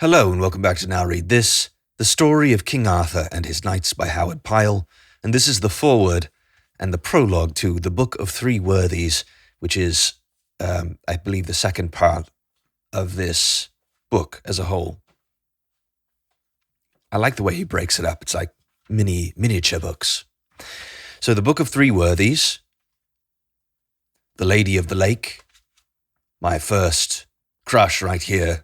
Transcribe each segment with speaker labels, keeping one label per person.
Speaker 1: Hello and welcome back to Now Read This, the story of King Arthur and his knights by Howard Pyle, and this is the foreword and the prologue to the Book of Three Worthies, which is, I believe, the second part of this book as a whole. I like the way he breaks it up. It's like miniature books. So the Book of Three Worthies, The Lady of the Lake, my first crush right here.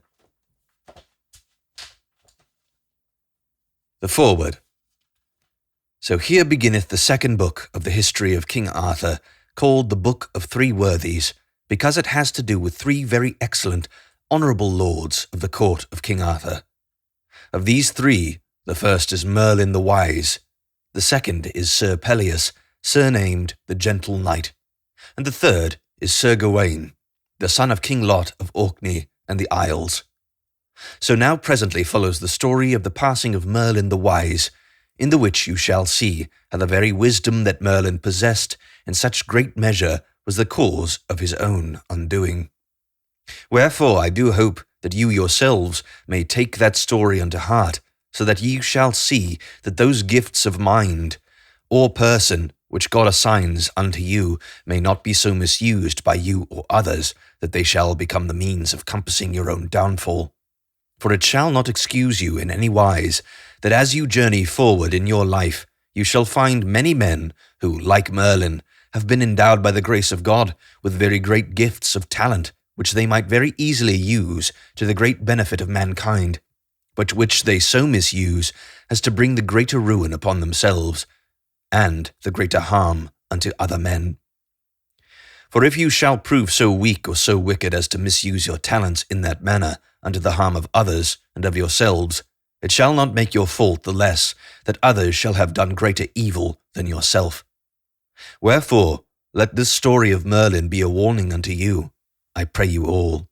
Speaker 1: The foreword. So here beginneth the second book of the history of King Arthur, called the Book of Three Worthies, because it has to do with three very excellent, honourable lords of the court of King Arthur. Of these three, the first is Merlin the Wise, the second is Sir Pelleas, surnamed the Gentle Knight, and the third is Sir Gawain, the son of King Lot of Orkney and the Isles. So now presently follows the story of the passing of Merlin the Wise, in the which you shall see how the very wisdom that Merlin possessed in such great measure was the cause of his own undoing. Wherefore I do hope that you yourselves may take that story unto heart, so that ye shall see that those gifts of mind or person which God assigns unto you may not be so misused by you or others that they shall become the means of compassing your own downfall. For it shall not excuse you in any wise that as you journey forward in your life, you shall find many men who, like Merlin, have been endowed by the grace of God with very great gifts of talent, which they might very easily use to the great benefit of mankind, but which they so misuse as to bring the greater ruin upon themselves, and the greater harm unto other men. For if you shall prove so weak or so wicked as to misuse your talents in that manner unto the harm of others and of yourselves, it shall not make your fault the less that others shall have done greater evil than yourself. Wherefore, let this story of Merlin be a warning unto you, I pray you all.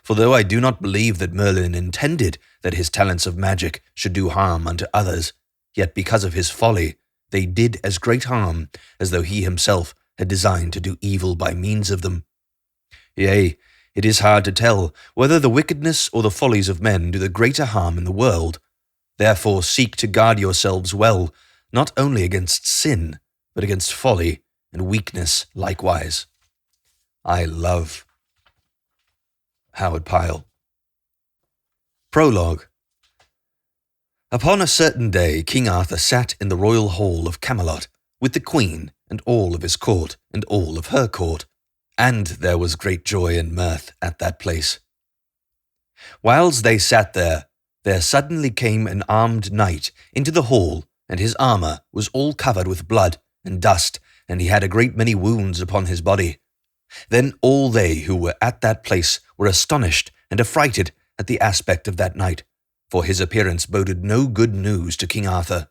Speaker 1: For though I do not believe that Merlin intended that his talents of magic should do harm unto others, yet because of his folly they did as great harm as though he himself had designed to do evil by means of them. Yea, it is hard to tell whether the wickedness or the follies of men do the greater harm in the world. Therefore seek to guard yourselves well, not only against sin, but against folly and weakness likewise. I love Howard Pyle. Prologue. Upon a certain day King Arthur sat in the royal hall of Camelot, with the Queen and all of his court and all of her court, and there was great joy and mirth at that place. Whiles they sat there suddenly came an armed knight into the hall, and his armour was all covered with blood and dust, and he had a great many wounds upon his body. Then all they who were at that place were astonished and affrighted at the aspect of that knight, for his appearance boded no good news to King Arthur.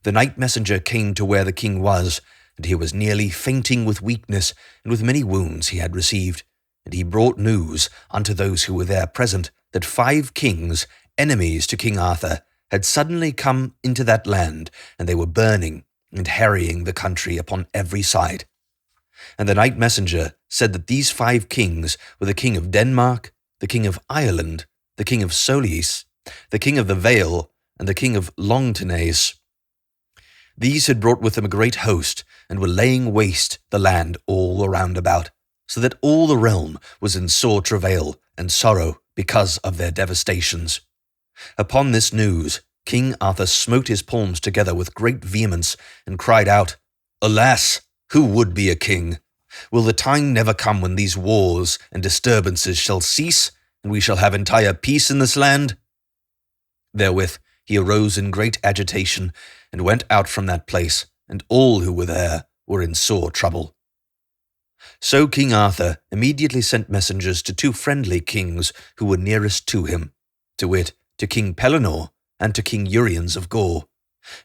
Speaker 1: The knight messenger came to where the king was, and he was nearly fainting with weakness and with many wounds he had received, and he brought news unto those who were there present that 5 kings, enemies to King Arthur, had suddenly come into that land, and they were burning and harrying the country upon every side. And the knight messenger said that these 5 kings were the king of Denmark, the king of Ireland, the king of Solis, the king of the Vale, and the king of Longtenays. These had brought with them a great host, and were laying waste the land all around about, so that all the realm was in sore travail and sorrow because of their devastations. Upon this news, King Arthur smote his palms together with great vehemence, and cried out, Alas, who would be a king? Will the time never come when these wars and disturbances shall cease, and we shall have entire peace in this land? Therewith he arose in great agitation, and went out from that place, and all who were there were in sore trouble. So King Arthur immediately sent messengers to 2 friendly kings who were nearest to him, to wit, to King Pellinore and to King Uriens of Gore,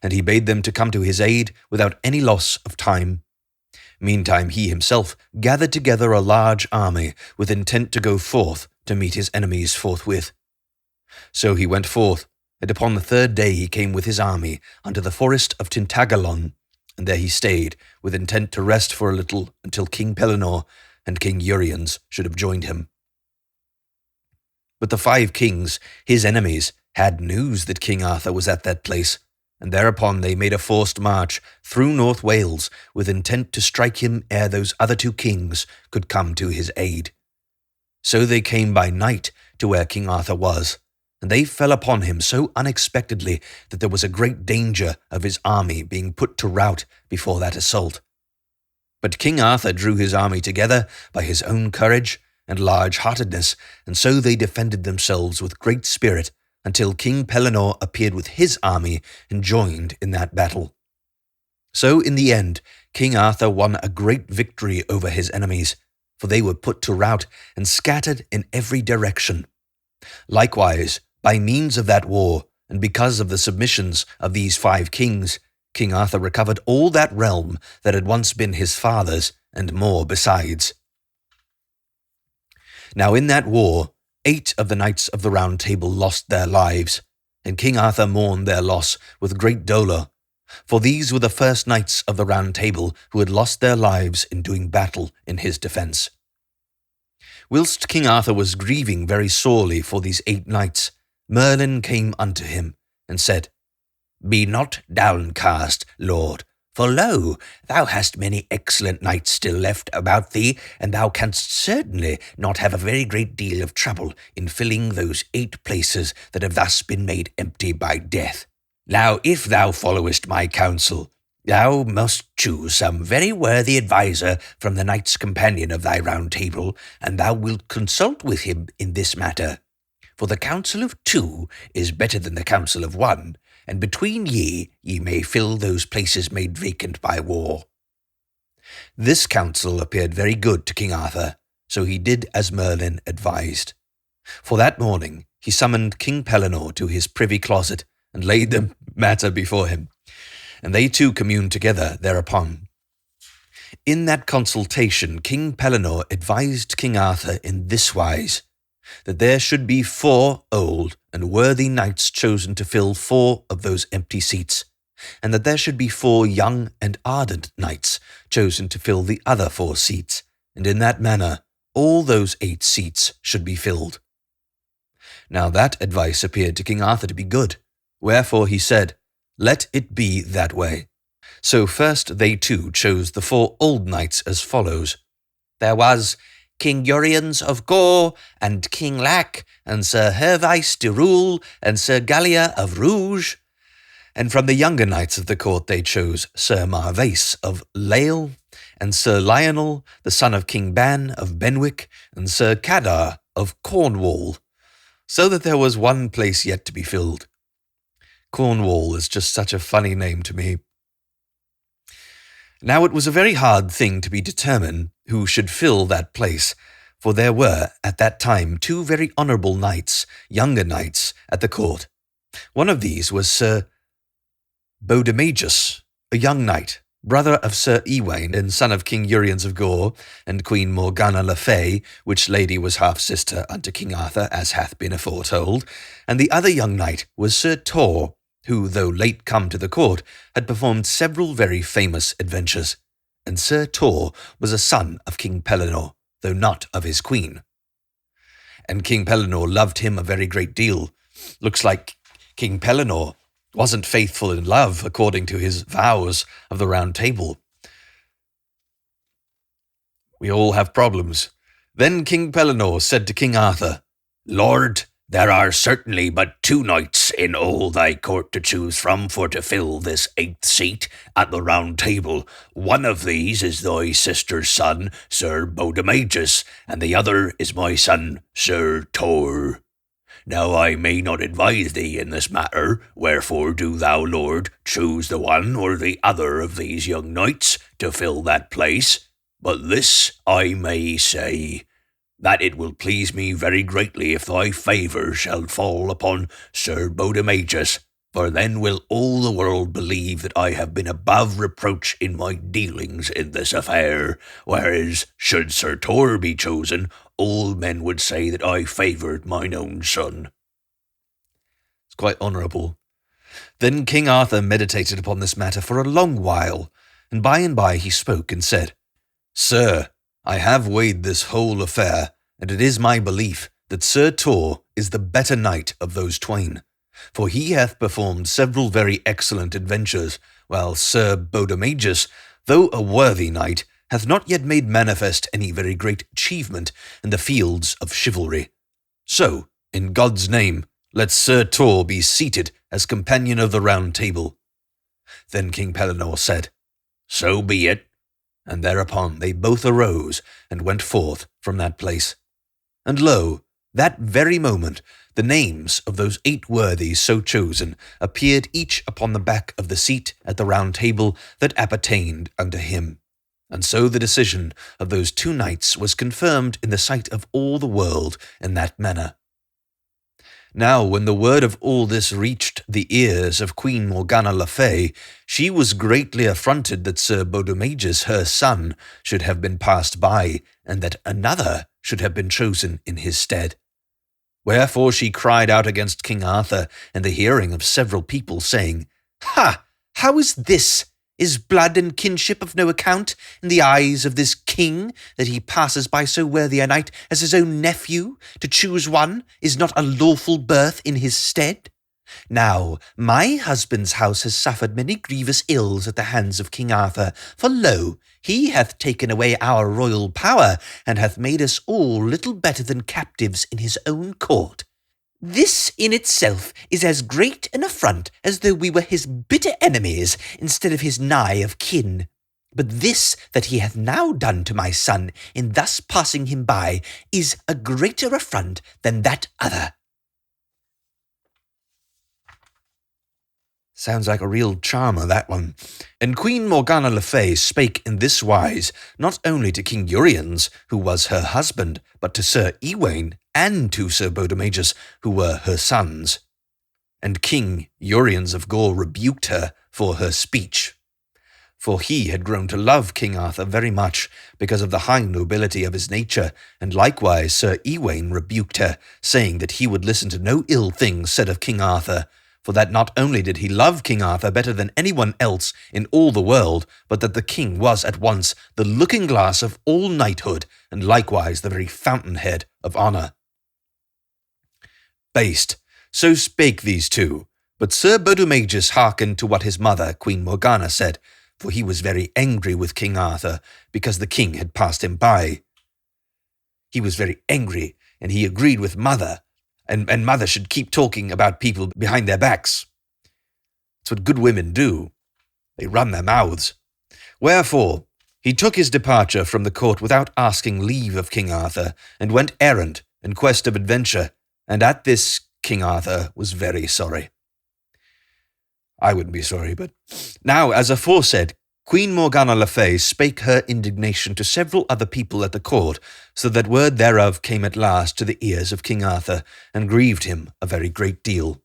Speaker 1: and he bade them to come to his aid without any loss of time. Meantime he himself gathered together a large army with intent to go forth to meet his enemies forthwith. So he went forth, and upon the 3rd day he came with his army unto the forest of Tintagalon, and there he stayed, with intent to rest for a little until King Pellinore and King Uriens should have joined him. But the 5 kings, his enemies, had news that King Arthur was at that place, and thereupon they made a forced march through North Wales with intent to strike him ere those other 2 kings could come to his aid. So they came by night to where King Arthur was, and they fell upon him so unexpectedly that there was a great danger of his army being put to rout before that assault. But King Arthur drew his army together by his own courage and large-heartedness, and so they defended themselves with great spirit until King Pellinore appeared with his army and joined in that battle. So in the end, King Arthur won a great victory over his enemies, for they were put to rout and scattered in every direction. Likewise, by means of that war, and because of the submissions of these 5 kings, King Arthur recovered all that realm that had once been his father's, and more besides. Now in that war, 8 of the knights of the Round Table lost their lives, and King Arthur mourned their loss with great dolour, for these were the first knights of the Round Table who had lost their lives in doing battle in his defence. Whilst King Arthur was grieving very sorely for these 8 knights, Merlin came unto him, and said, Be not downcast, Lord, for lo, thou hast many excellent knights still left about thee, and thou canst certainly not have a very great deal of trouble in filling those 8 places that have thus been made empty by death. Now, if thou followest my counsel, thou must choose some very worthy adviser from the knights companion of thy Round Table, and thou wilt consult with him in this matter. For the counsel of 2 is better than the counsel of 1, and between ye may fill those places made vacant by war. This counsel appeared very good to King Arthur, so he did as Merlin advised. For that morning he summoned King Pellinore to his privy closet, and laid the matter before him, and they 2 communed together thereupon. In that consultation King Pellinore advised King Arthur in this wise, that there should be 4 old and worthy knights chosen to fill 4 of those empty seats, and that there should be 4 young and ardent knights chosen to fill the other 4 seats, and in that manner all those 8 seats should be filled. Now that advice appeared to King Arthur to be good, wherefore he said, Let it be that way. So first they 2 chose the 4 old knights as follows. There was King Uriens of Gore, and King Lac, and Sir Hervice de Rule, and Sir Gallia of Rouge. And from the younger knights of the court they chose Sir Marvace of Lale, and Sir Lionel, the son of King Ban of Benwick, and Sir Cadar of Cornwall, so that there was 1 place yet to be filled. Cornwall is just such a funny name to me. Now it was a very hard thing to be determined who should fill that place, for there were at that time 2 very honourable knights, younger knights, at the court. One of these was Sir Bodemagus, a young knight, brother of Sir Ewain, and son of King Uriens of Gore, and Queen Morgana le Fay, which lady was half-sister unto King Arthur, as hath been aforetold. And the other young knight was Sir Tor, who, though late come to the court, had performed several very famous adventures. And Sir Tor was a son of King Pellinore, though not of his queen. And King Pellinore loved him a very great deal. Looks like King Pellinore wasn't faithful in love according to his vows of the Round Table. We all have problems. Then King Pellinore said to King Arthur, Lord, there are certainly but 2 knights in all thy court to choose from for to fill this 8th seat at the Round Table. One of these is thy sister's son, Sir Bodemagus, and the other is my son, Sir Tor. Now I may not advise thee in this matter, wherefore do thou, Lord, choose the one or the other of these young knights to fill that place. But this I may say, that it will please me very greatly if thy favour shall fall upon Sir Bodemagus, for then will all the world believe that I have been above reproach in my dealings in this affair, whereas, should Sir Tor be chosen, all men would say that I favoured mine own son. It's quite honourable. Then King Arthur meditated upon this matter for a long while, and by he spoke and said, Sir, I have weighed this whole affair, and it is my belief that Sir Tor is the better knight of those twain, for he hath performed several very excellent adventures, while Sir Bodomagus, though a worthy knight, hath not yet made manifest any very great achievement in the fields of chivalry. So, in God's name, let Sir Tor be seated as companion of the Round Table." Then King Pellinore said, "So be it." And thereupon they both arose and went forth from that place. And lo, that very moment the names of those 8 worthies so chosen appeared each upon the back of the seat at the Round Table that appertained unto him. And so the decision of those 2 knights was confirmed in the sight of all the world in that manner. Now when the word of all this reached the ears of Queen Morgana le Fay, she was greatly affronted that Sir Bodomagus her son should have been passed by, and that another should have been chosen in his stead. Wherefore she cried out against King Arthur in the hearing of several people, saying, "Ha! How is this? Is blood and kinship of no account in the eyes of this king, that he passes by so worthy a knight as his own nephew? To choose one is not a lawful birth in his stead. Now, my husband's house has suffered many grievous ills at the hands of King Arthur, for lo, he hath taken away our royal power, and hath made us all little better than captives in his own court. This in itself is as great an affront as though we were his bitter enemies instead of his nigh of kin. But this that he hath now done to my son in thus passing him by is a greater affront than that other." Sounds like a real charmer, that one. And Queen Morgana le Fay spake in this wise, not only to King Uriens, who was her husband, but to Sir Ewain, and to Sir Bodomagus, who were her sons. And King Uriens of Gore rebuked her for her speech. For he had grown to love King Arthur very much, because of the high nobility of his nature, and likewise Sir Ewain rebuked her, saying that he would listen to no ill things said of King Arthur, for that not only did he love King Arthur better than anyone else in all the world, but that the king was at once the looking-glass of all knighthood, and likewise the very fountainhead of honour. Based, so spake these 2, but Sir Bodomagus hearkened to what his mother, Queen Morgana, said, for he was very angry with King Arthur, because the king had passed him by. He was very angry, and he agreed with mother, and mother should keep talking about people behind their backs. It's what good women do. They run their mouths. Wherefore, he took his departure from the court without asking leave of King Arthur, and went errant in quest of adventure, and at this King Arthur was very sorry. I wouldn't be sorry, but now, as aforesaid, Queen Morgana le Fay spake her indignation to several other people at the court, so that word thereof came at last to the ears of King Arthur, and grieved him a very great deal.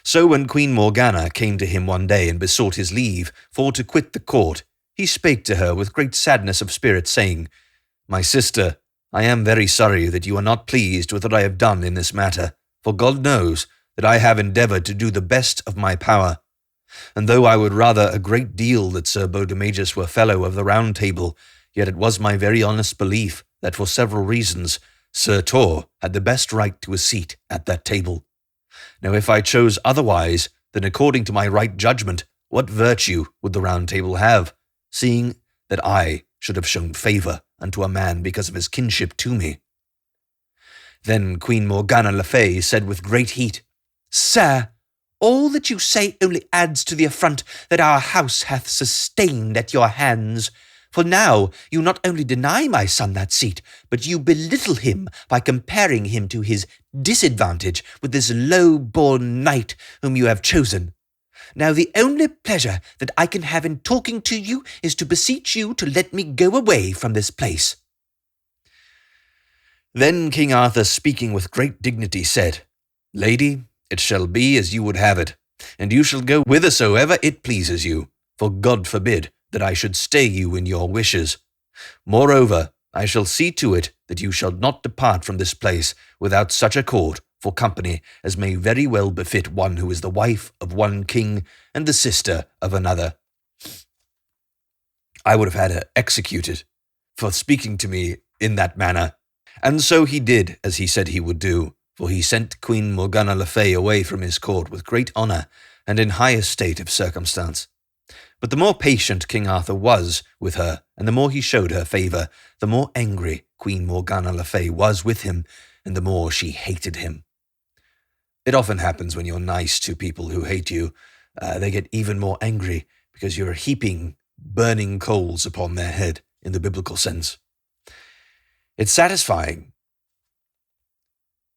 Speaker 1: So when Queen Morgana came to him one day and besought his leave for to quit the court, he spake to her with great sadness of spirit, saying, "My sister, I am very sorry that you are not pleased with what I have done in this matter, for God knows that I have endeavoured to do the best of my power. And though I would rather a great deal that Sir Bodomagus were fellow of the Round Table, yet it was my very honest belief that for several reasons Sir Tor had the best right to a seat at that table. Now if I chose otherwise, then according to my right judgment, what virtue would the Round Table have, seeing that I should have shown favour unto a man because of his kinship to me?" Then Queen Morgana le Fay said with great heat, "Sir, all that you say only adds to the affront that our house hath sustained at your hands. For now you not only deny my son that seat, but you belittle him by comparing him to his disadvantage with this low-born knight whom you have chosen. Now the only pleasure that I can have in talking to you is to beseech you to let me go away from this place." Then King Arthur, speaking with great dignity, said, "Lady, it shall be as you would have it, and you shall go whithersoever it pleases you, for God forbid that I should stay you in your wishes. Moreover, I shall see to it that you shall not depart from this place without such a court for company as may very well befit one who is the wife of one king and the sister of another." I would have had her executed for speaking to me in that manner. And so he did as he said he would do, for he sent Queen Morgana le Fay away from his court with great honour and in high estate of circumstance. But the more patient King Arthur was with her, and the more he showed her favour, the more angry Queen Morgana le Fay was with him, and the more she hated him. It often happens when you're nice to people who hate you. They get even more angry because you're heaping burning coals upon their head in the biblical sense. It's satisfying.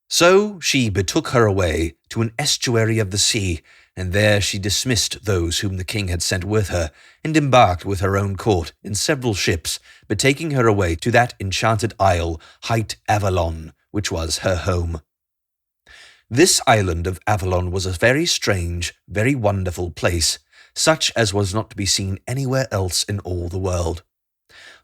Speaker 1: So she betook her away to an estuary of the sea, and there she dismissed those whom the king had sent with her, and embarked with her own court in several ships, betaking her away to that enchanted isle, hight Avalon, which was her home. This island of Avalon was a very strange, very wonderful place, such as was not to be seen anywhere else in all the world.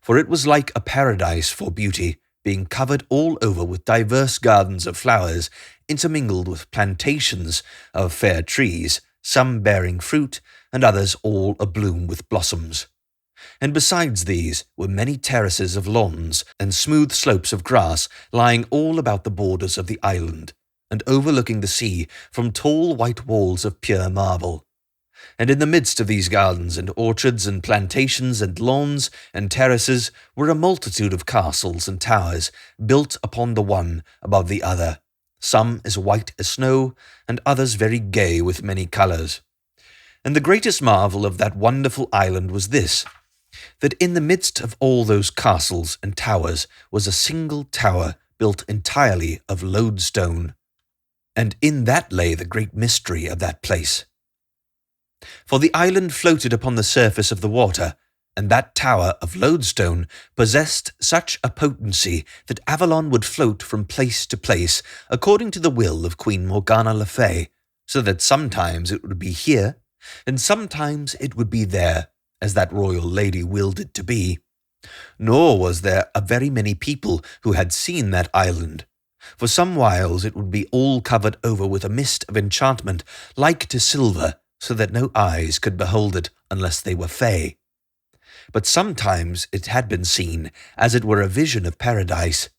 Speaker 1: For it was like a paradise for beauty, being covered all over with diverse gardens of flowers, intermingled with plantations of fair trees, some bearing fruit, and others all abloom with blossoms. And besides these were many terraces of lawns and smooth slopes of grass lying all about the borders of the island, and overlooking the sea from tall white walls of pure marble. And in the midst of these gardens and orchards and plantations and lawns and terraces were a multitude of castles and towers built upon the one above the other, some as white as snow, and others very gay with many colours. And the greatest marvel of that wonderful island was this, that in the midst of all those castles and towers was a single tower built entirely of lodestone. And in that lay the great mystery of that place. For the island floated upon the surface of the water, and that tower of lodestone possessed such a potency that Avalon would float from place to place according to the will of Queen Morgana le Fay, so that sometimes it would be here, and sometimes it would be there, as that royal lady willed it to be. Nor was there a very many people who had seen that island. For some whiles it would be all covered over with a mist of enchantment, like to silver, so that no eyes could behold it unless they were fey. But sometimes it had been seen, as it were a vision of paradise.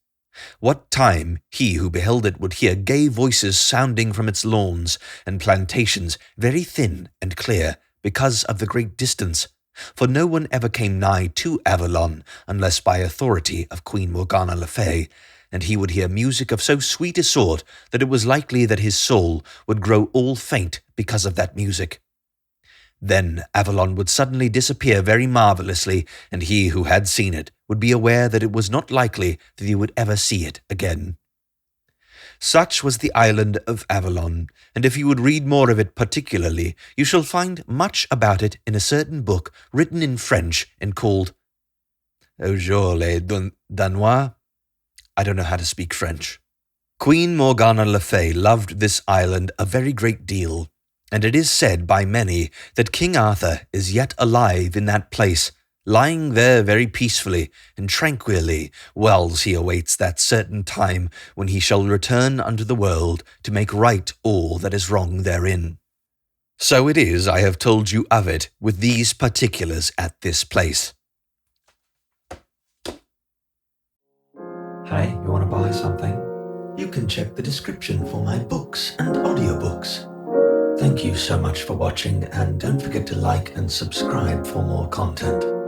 Speaker 1: What time he who beheld it would hear gay voices sounding from its lawns and plantations, very thin and clear, because of the great distance. For no one ever came nigh to Avalon, unless by authority of Queen Morgana le Fay, and he would hear music of so sweet a sort that it was likely that his soul would grow all faint because of that music. Then Avalon would suddenly disappear very marvellously, and he who had seen it would be aware that it was not likely that he would ever see it again. Such was the island of Avalon, and if you would read more of it particularly, you shall find much about it in a certain book written in French and called Jour les Danois. I don't know how to speak French. Queen Morgana le Fay loved this island a very great deal, and it is said by many that King Arthur is yet alive in that place, lying there very peacefully and tranquilly, whiles he awaits that certain time when he shall return unto the world to make right all that is wrong therein. So it is I have told you of it with these particulars at this place.
Speaker 2: Hey, you want to buy something? You can check the description for my books and audiobooks. Thank you so much for watching, and don't forget to like and subscribe for more content.